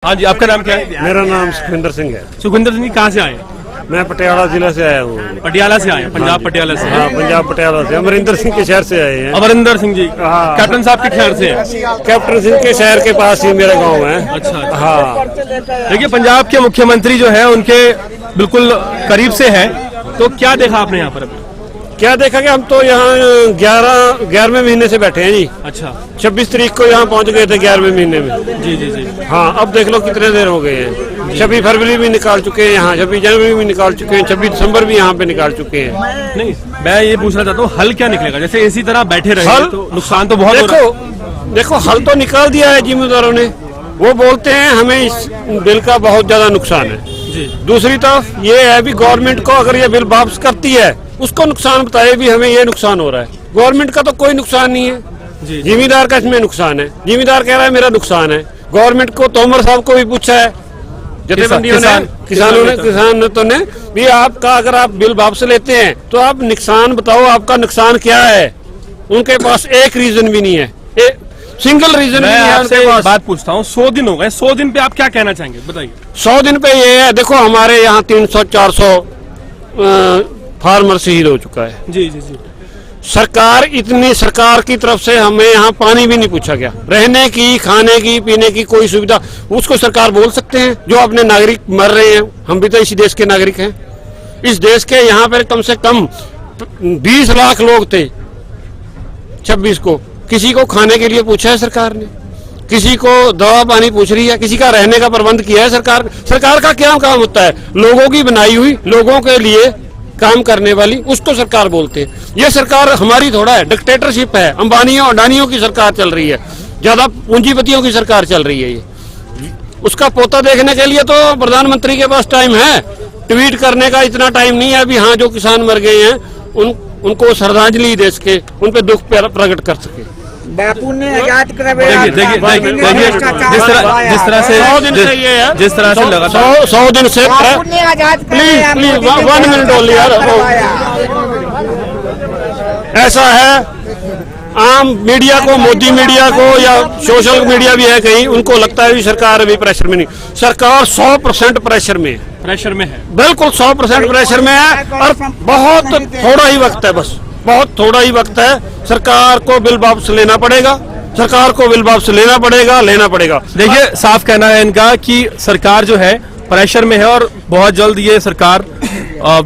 हाँ जी, आपका नाम क्या है? मेरा नाम सुखविंदर सिंह है। सुखविंदर सिंह, कहाँ से आए? मैं पटियाला जिला से आया हूँ। पटियाला से आए, पंजाब पटियाला से। हाँ, पंजाब पटियाला से। अमरिंदर सिंह के शहर से आए हैं। अमरिंदर सिंह जी, हाँ। कैप्टन साहब के शहर से है। कैप्टन सिंह के शहर के पास ही मेरा गांव है। अच्छा। हाँ, देखिए, पंजाब के मुख्यमंत्री जो है उनके बिल्कुल करीब से है, तो क्या देखा आपने यहाँ पर? क्या देखा कि हम तो यहाँ 11वें महीने से बैठे हैं जी। अच्छा। 26 तारीख को यहाँ पहुँच गए थे 11वें महीने में। जी जी जी। हाँ, अब देख लो कितने देर हो गए हैं। 26 फरवरी भी निकाल चुके हैं यहाँ, 26 जनवरी भी निकाल चुके हैं, 26 दिसंबर भी यहाँ पे निकाल चुके हैं। नहीं, मैं ये पूछना चाहता हूँ, हल क्या निकलेगा? जैसे इसी तरह बैठे रहे हल तो नुकसान तो बहुत हो रहा है। देखो हल तो निकाल दिया है जिम्मेदारों ने। वो बोलते हैं हमें इस बिल का बहुत ज्यादा नुकसान है जी। दूसरी तरफ ये है भी गवर्नमेंट को अगर ये बिल वापस करती है उसको नुकसान बताए भी हमें ये नुकसान हो रहा है। गवर्नमेंट का तो कोई नुकसान नहीं है जी। जिम्मेदार का इसमें नुकसान है। जिम्मेदार कह रहा है मेरा नुकसान है। गवर्नमेंट को तोमर साहब को भी पूछा है, जथेबंदियों ने, किसानों ने भी आपका अगर आप बिल वापस लेते हैं तो आप नुकसान बताओ, आपका नुकसान क्या है। उनके पास एक रीजन भी नहीं है, सिंगल रीजन भी नहीं है उनके पास। बात पूछता हूँ, 100 दिन हो गए, 100 दिन पे आप क्या कहना चाहेंगे, बताइए। 100 दिन पे ये है, देखो हमारे यहाँ 300-400 फार्मर शहीद हो चुका है। जी जी जी। सरकार की तरफ से हमें यहाँ पानी भी नहीं पूछा गया, रहने की, खाने की, पीने की कोई सुविधा उसको सरकार बोल सकते हैं। जो अपने नागरिक मर रहे हैं, हम भी तो इसी देश के नागरिक हैं। इस देश के यहाँ पर कम से कम 20 लाख लोग थे 26 को। किसी को खाने के लिए पूछा है सरकार ने? किसी को दवा पानी पूछ रही है? किसी का रहने का प्रबंध किया है सरकार? सरकार का क्या काम होता है? लोगों की बनाई हुई, लोगों के लिए काम करने वाली, उसको सरकार बोलते हैं। ये सरकार हमारी थोड़ा है, डिक्टेटरशिप है, अंबानियों अडानियों की सरकार चल रही है, ज्यादा पूंजीपतियों की सरकार चल रही है। ये उसका पोता देखने के लिए तो प्रधानमंत्री के पास टाइम है, ट्वीट करने का इतना टाइम नहीं है अभी। हाँ, जो किसान मर गए हैं उनको श्रद्धांजलि दे सके, उन पे दुख प्रकट कर सके। बापू ने आजाद देखिए जिस तरह से लगातार 100 दिन से प्लीज 1 मिनट ओनली यार। ऐसा है, आम मीडिया को, मोदी मीडिया को या सोशल मीडिया भी है कहीं, उनको लगता है भी सरकार अभी प्रेशर में नहीं। सरकार 100% प्रेशर में है। प्रेशर में है, बिल्कुल 100% प्रेशर में है। और बहुत थोड़ा ही वक्त है, बस बहुत थोड़ा ही वक्त है। सरकार को बिल वापस लेना पड़ेगा, सरकार को बिल वापस लेना पड़ेगा। देखिए, साफ कहना है इनका कि सरकार जो है प्रेशर में है और बहुत जल्द ये सरकार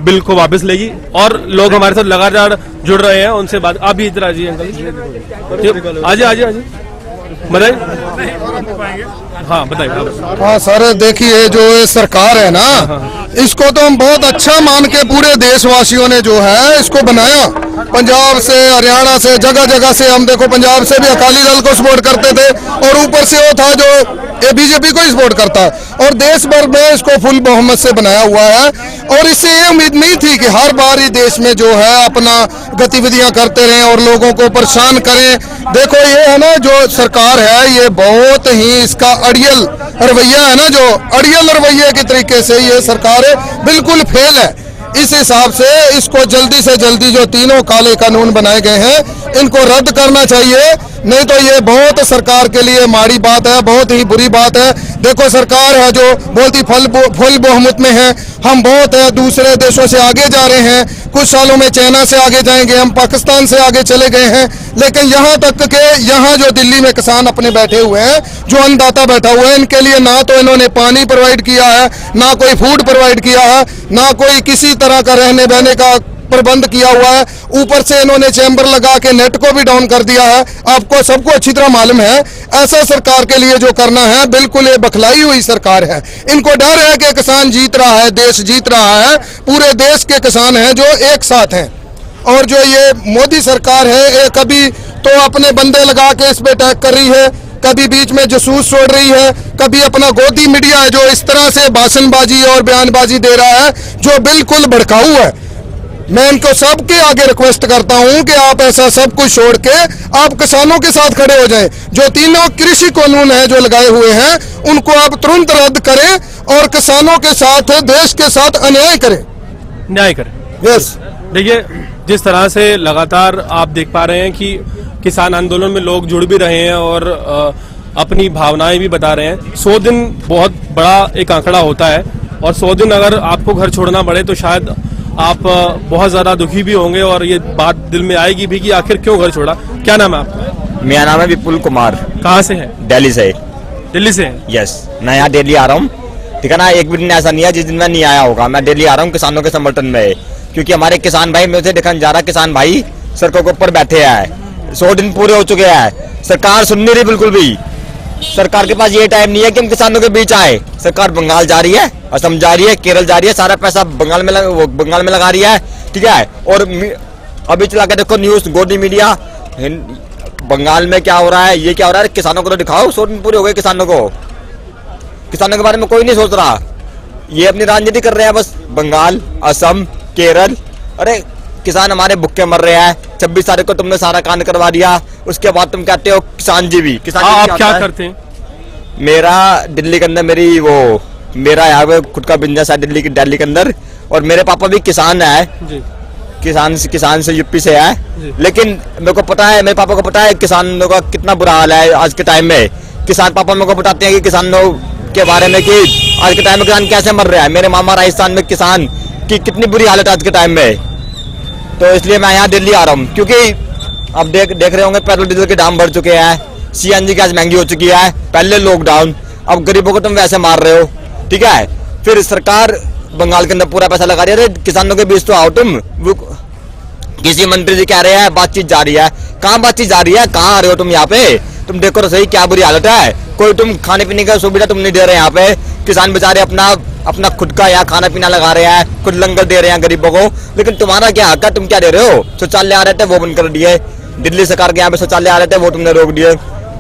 बिल को वापस लेगी। और लोग हमारे साथ लगातार जुड़ रहे हैं, उनसे बात। आप भी इधर आजिए अंकल, आजिए बताइए। हाँ बताइए। हाँ सर, देखिए जो ये सरकार है ना, इसको तो हम बहुत अच्छा मान के पूरे देशवासियों ने जो है इसको बनाया। पंजाब से, हरियाणा से, जगह जगह से हम देखो, पंजाब से भी अकाली दल को सपोर्ट करते थे और ऊपर से वो था जो ये बीजेपी को सपोर्ट करता है, और देश भर में इसको फुल बहुमत से बनाया हुआ है। और इससे ये उम्मीद नहीं थी कि हर बार ही देश में जो है अपना गतिविधियां करते रहें और लोगों को परेशान करें। देखो ये है ना, जो सरकार है ये बहुत ही इसका अड़ियल रवैया है ना, जो अड़ियल रवैये के तरीके से ये सरकार बिल्कुल फेल है। इस हिसाब से इसको जल्दी से जल्दी जो तीनों काले कानून बनाए गए हैं इनको रद्द करना चाहिए, नहीं तो ये बहुत सरकार के लिए माड़ी बात है, बहुत ही बुरी बात है। देखो सरकार है जो बोलती फुल बहुमत में है, हम बहुत है दूसरे देशों से आगे जा रहे हैं, कुछ सालों में चाइना से आगे जाएंगे, हम पाकिस्तान से आगे चले गए हैं। लेकिन यहाँ तक के यहाँ जो दिल्ली में किसान अपने बैठे हुए हैं, जो अन्नदाता बैठा हुआ है, इनके लिए ना तो इन्होंने पानी प्रोवाइड किया है, ना कोई फूड प्रोवाइड किया है, ना कोई किसी तरह का रहने बहने का प्रबंध किया हुआ है। ऊपर से इन्होंने चैम्बर लगा के नेट को भी डाउन कर दिया है। आपको सबको अच्छी तरह मालूम है। ऐसा सरकार के लिए जो करना है बिल्कुल ये बखलाई हुई सरकार है। इनको डर है कि किसान जीत रहा है, देश जीत रहा है, पूरे देश के किसान हैं जो एक साथ हैं। और जो ये मोदी सरकार है, ये कभी तो अपने बंदे लगा के इस पे अटैक कर रही है, कभी बीच में जासूस छोड़ रही है, कभी अपना गोदी मीडिया है जो इस तरह से भाषणबाजी और बयानबाजी दे रहा है जो बिल्कुल भड़काऊ है। मैं इनको सबके आगे रिक्वेस्ट करता हूं कि आप ऐसा सब कुछ छोड़ के आप किसानों के साथ खड़े हो जाएं। जो तीनों कृषि कानून हैं जो लगाए हुए हैं उनको आप तुरंत रद्द करें और किसानों के साथ, देश के साथ न्याय करें। यस। देखिए, जिस तरह से लगातार आप देख पा रहे हैं कि किसान आंदोलन में लोग जुड़ भी रहे हैं और अपनी भावनाएं भी बता रहे हैं। 100 दिन बहुत बड़ा एक आंकड़ा होता है और 100 दिन अगर आपको घर छोड़ना पड़े तो शायद आप बहुत ज्यादा दुखी भी होंगे और ये बात दिल में आएगी भी कि आखिर क्यों घर छोड़ा। क्या नाम है आपका? मेरा नाम है विपुल कुमार। कहाँ से है? दिल्ली से। दिल्ली से हैं? यस, मैं यहाँ दिल्ली आ रहा हूँ, ठीक है ना। एक भी दिन ऐसा नहीं है जिस दिन मैं नहीं आया होगा। मैं दिल्ली आ रहा हूँ किसानों के समर्थन में, क्योंकि हमारे किसान भाई, मुझे देखा जा रहा, किसान भाई सड़कों के ऊपर बैठे हैं। 100 दिन पूरे हो चुके हैं, सरकार सुन नहीं रही बिल्कुल भी। सरकार के पास ये टाइम नहीं है कि हम किसानों के बीच आए। सरकार बंगाल जा रही है, असम जा रही है, केरल जा रही है, सारा पैसा बंगाल में लगा रही है, ठीक है। और अभी चला के देखो न्यूज, गोदी मीडिया, बंगाल में क्या हो रहा है, ये क्या हो रहा है, किसानों को तो दिखाओ। 100 दिन पूरे हो गए किसानों को, किसानों के बारे में कोई नहीं सोच रहा। ये अपनी राजनीति कर रहे हैं बस, बंगाल, असम, केरल। अरे किसान हमारे भूखे मर रहे हैं। 26 तारीख को तुमने सारा कांड करवा दिया, उसके बाद तुम कहते हो किसान जी भी। किसान आप क्या करते हैं? मेरा दिल्ली के अंदर मेरा यहाँ पे खुद का बिजनेस है दिल्ली के अंदर, और मेरे पापा भी किसान है जी। किसान से यूपी से है। लेकिन मेरे को पता है, मेरे पापा को पता है किसानों का कितना बुरा हाल है आज के टाइम में। किसान पापा मेरे को बताते हैं कि किसानों के बारे में कि आज के टाइम में किसान कैसे मर रहा है। मेरे मामा राजस्थान में किसान की कितनी बुरी हालत है आज के टाइम में। तो इसलिए मैं यहाँ दिल्ली आ रहा हूँ, क्योंकि अब देख रहे होंगे पेट्रोल डीजल के दाम बढ़ चुके हैं, CNG गैस महंगी हो चुकी है, पहले लॉकडाउन, अब गरीबों को तुम वैसे मार रहे हो, ठीक है। फिर सरकार बंगाल के अंदर पूरा पैसा लगा रही है। किसानों के बीच तो आओ तुम। किसी मंत्री जी कह रहे हैं बातचीत जा रही है, कहाँ बातचीत जा रही है, कहाँ आ रहे हो तुम यहाँ पे? तुम देखो तो सही क्या बुरी हालत है। कोई तुम खाने पीने का सुविधा तुम नहीं दे रहे यहाँ पे। किसान बेचारे अपना खुद का यहाँ खाना पीना लगा रहे हैं, खुद लंगर दे रहे हैं गरीबों को। लेकिन तुम्हारा क्या हक है, तुम क्या दे रहे हो? शौचालय आ रहे थे वो बंद कर दिए, दिल्ली सरकार के यहाँ पे शौचालय आ रहे थे वो तुमने रोक दिए,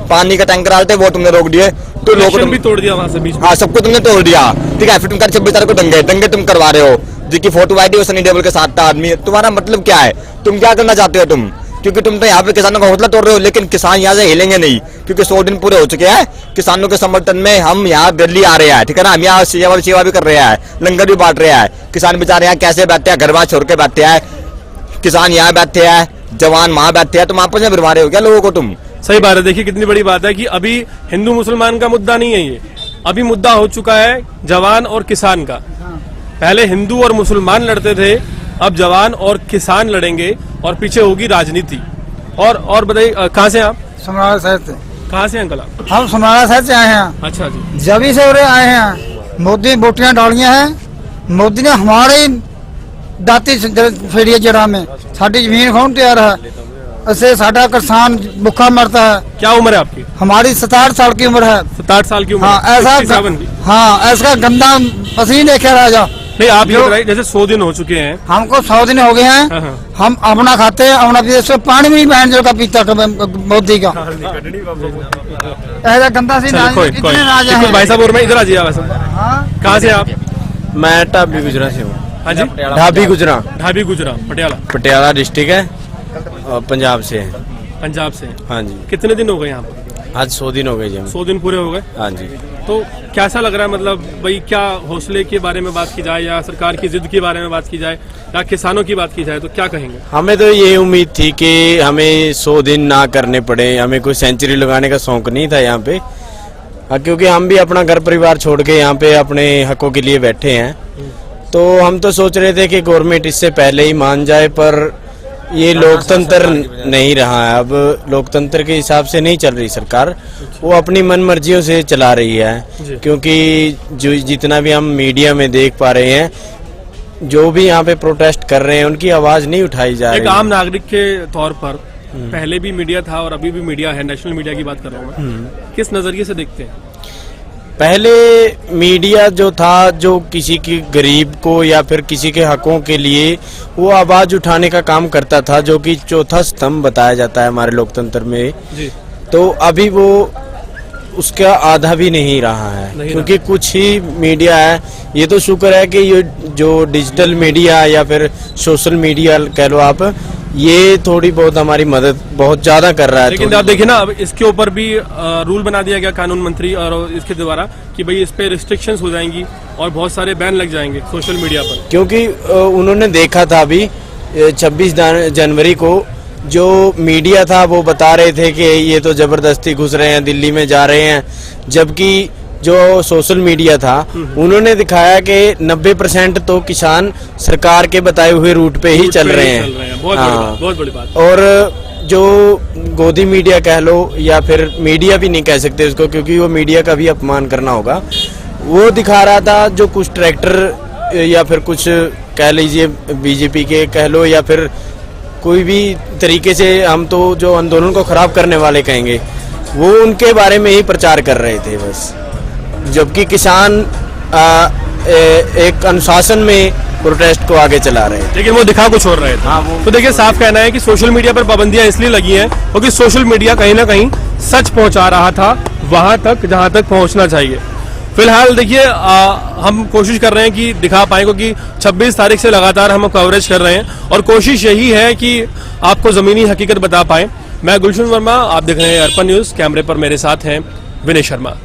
पानी का टैंकर आ रहे थे वो तुमने रोक दिए। तो लोग भी तोड़ दिया वहां से बीच में। हाँ, सबको तुमने तोड़ दिया, ठीक है। फिर तुम 26 तारीख को दंगे तुम करवा रहे हो, जिसकी फोटो आई थी वो सनी देओल के साथ था आदमी। तुम्हारा मतलब क्या है? तुम क्या करना चाहते हो तुम? क्योंकि तुम तो यहाँ पे किसानों का हौसला तोड़ रहे हो, लेकिन किसान यहाँ से हिलेंगे नहीं, क्योंकि 100 दिन पूरे हो चुके हैं। किसानों के समर्थन में हम यहाँ दिल्ली आ रहे हैं, ठीक है ना। हम यहाँ सेवा भी कर रहे हैं, लंगर भी बांट रहे हैं। किसान बेचारे यहाँ कैसे बैठते हैं, घर बार छोड़ के बैठते हैं। किसान यहाँ बैठे हैं, जवान वहां बैठे हैं, तुम आपस में भिड़वा रहे हो क्या लोगों को तुम? सही बात है। देखिए कितनी बड़ी बात है कि अभी हिंदू मुसलमान का मुद्दा नहीं है ये, अभी मुद्दा हो चुका है जवान और किसान का। पहले हिंदू और मुसलमान लड़ते थे, अब जवान और किसान लड़ेंगे और पीछे होगी राजनीति। और बताइए कहाँ से आप? सुनारा शहर से। कहाँ से अंकल आप? हम सुनारा शहर से आए हैं। अच्छा जी। जब से उरे आए हैं, मोदी ने बोटियां डालियां हैं। मोदी ने हमारे दाती फेड़ी जरा में साड़ी जमीन खोन तैयार है, ऐसे साडा किसान भूखा मरता है। क्या उम्र है आपकी? हमारी 67 साल की उम्र है। 67 साल की उम्र? हाँ, ऐसा गंदा पसीने देखे राजा। नहीं, आप ये बताइए, जैसे 100 दिन हो चुके हैं, हमको 100 दिन हो गए हैं। हम अपना खाते हैं, अपना पीते, पानी भी नहीं बहन जो का पीता मोदी का। ऐसा गंदा सी राजा है। भाई साहब और मैं इधर आ जाइए। कहाँ से आप? मैं ढाबी गुजरा से हूँ। हाँ जी, ढाबी गुजरा पटियाला डिस्ट्रिक्ट है और पंजाब से है। पंजाब से? हाँ जी। कितने दिन हो गए यहाँ पर? आज 100 दिन हो गए जी। 100 दिन पूरे हो गए? हाँ जी। तो कैसा लग रहा है, मतलब भाई क्या हौसले के बारे में बात की जाए या सरकार की जिद के बारे में बात की जाए या किसानों की बात की जाए तो क्या कहेंगे? हमें तो ये उम्मीद थी कि हमें 100 दिन ना करने पड़े, हमें कोई सेंचुरी लगाने का शौक नहीं था यहाँ पे, क्योंकि हम भी अपना घर परिवार छोड़ के यहाँ पे अपने हकों के लिए बैठे हैं। तो हम तो सोच रहे थे कि गवर्नमेंट इससे पहले ही मान जाए, पर ये लोकतंत्र नहीं रहा है। अब लोकतंत्र के हिसाब से नहीं चल रही सरकार, वो अपनी मन मर्जियों से चला रही है। क्योंकि जो जितना भी हम मीडिया में देख पा रहे हैं, जो भी यहाँ पे प्रोटेस्ट कर रहे हैं उनकी आवाज नहीं उठाई जा रही। एक आम नागरिक के तौर पर पहले भी मीडिया था और अभी भी मीडिया है, नेशनल मीडिया की बात कर रहा हूँ मैं, किस नजरिए से देखते हैं? पहले मीडिया जो था, जो किसी की गरीब को या फिर किसी के हकों के लिए वो आवाज उठाने का काम करता था, जो कि चौथा स्तंभ बताया जाता है हमारे लोकतंत्र में जी। तो अभी वो उसका आधा भी नहीं रहा है, क्योंकि कुछ ही मीडिया है। ये तो शुक्र है कि ये जो डिजिटल मीडिया या फिर सोशल मीडिया कह लो आप, ये थोड़ी बहुत हमारी मदद बहुत ज्यादा कर रहा है। लेकिन आप देखिए ना, अब इसके ऊपर भी रूल बना दिया गया कानून मंत्री और इसके द्वारा कि भाई इस पे रिस्ट्रिक्शंस हो जाएंगी और बहुत सारे बैन लग जाएंगे सोशल मीडिया पर, क्योंकि उन्होंने देखा था अभी 26 जनवरी को जो मीडिया था वो बता रहे थे कि ये तो जबरदस्ती घुस रहे हैं, दिल्ली में जा रहे हैं, जबकि जो सोशल मीडिया था उन्होंने दिखाया कि 90% तो किसान सरकार के बताए हुए रूट पे ही चल रहे हैं। बहुत बड़ी बात। और जो गोदी मीडिया कह लो या फिर मीडिया भी नहीं कह सकते उसको, क्योंकि वो मीडिया का भी अपमान करना होगा, वो दिखा रहा था जो कुछ ट्रैक्टर या फिर कुछ कह लीजिए बीजेपी के कह लो या फिर कोई भी तरीके से हम तो जो आंदोलन को खराब करने वाले कहेंगे, वो उनके बारे में ही प्रचार कर रहे थे बस, जबकि किसान एक अनुशासन में प्रोटेस्ट को आगे चला रहे हैं। लेकिन वो दिखा कुछ और रहे थे। तो देखिए साफ कहना है कि सोशल मीडिया पर पाबंदियां इसलिए लगी हैं क्योंकि सोशल मीडिया कहीं ना कहीं सच पहुंचा रहा था वहां तक जहां तक पहुंचना चाहिए। फिलहाल देखिए हम कोशिश कर रहे हैं कि दिखा पाए, क्योंकि 26 तारीख से लगातार हम कवरेज कर रहे हैं और कोशिश यही है कि आपको जमीनी हकीकत बता पाए। मैं गुलशन वर्मा, आप देख रहे हैं अर्पण न्यूज। कैमरे पर मेरे साथ हैं विनय शर्मा।